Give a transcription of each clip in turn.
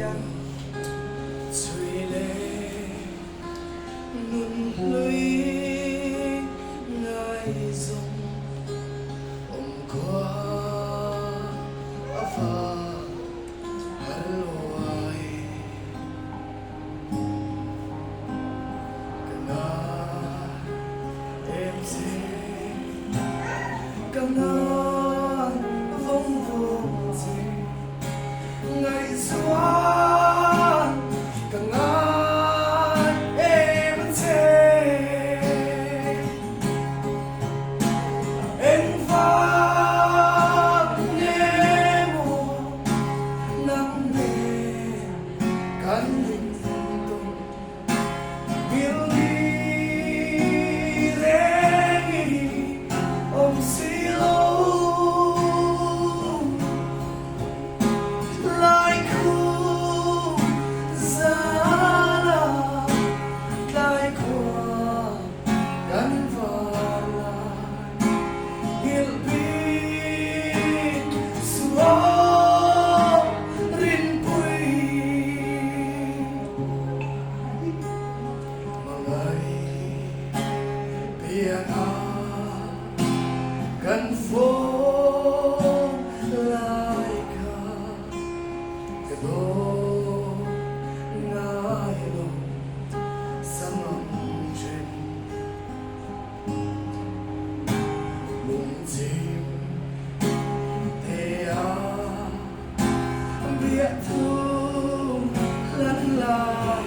yang chui le nun lui ngai zong qua afa halwai kana em se kana vong vong se ngày xuân càng ngàn em thế em vang nghe mùa nắng lên cánh linh tung yêu đi rèn ôm xí lâu gần phố lại cả cái đô ngài lòng sáng lòng trên bụng chim thế biết thương lẫn lại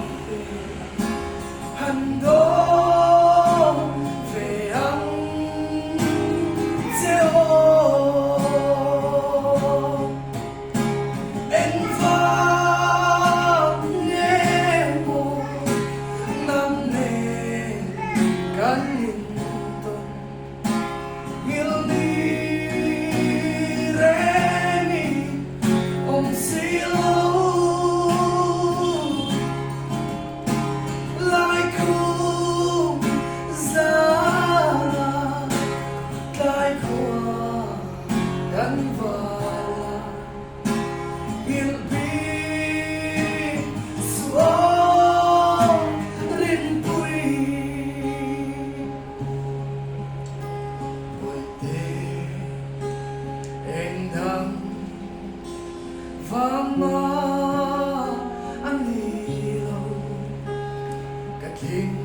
hành đô Vama anilo kaking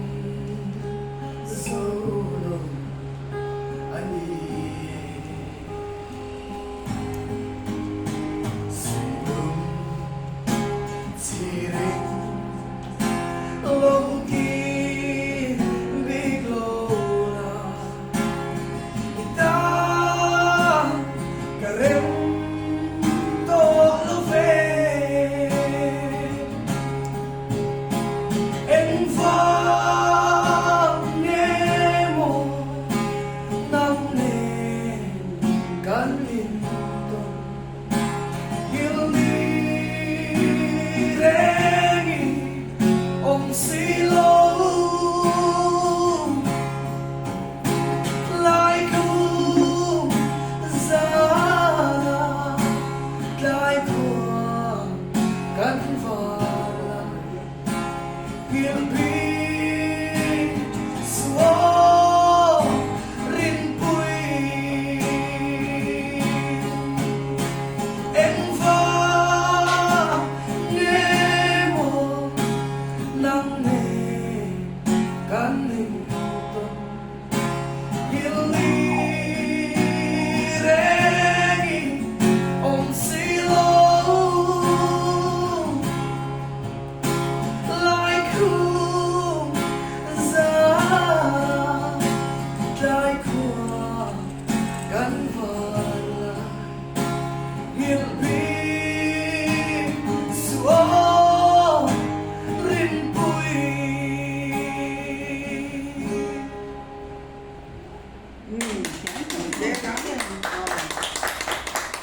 solo ani silum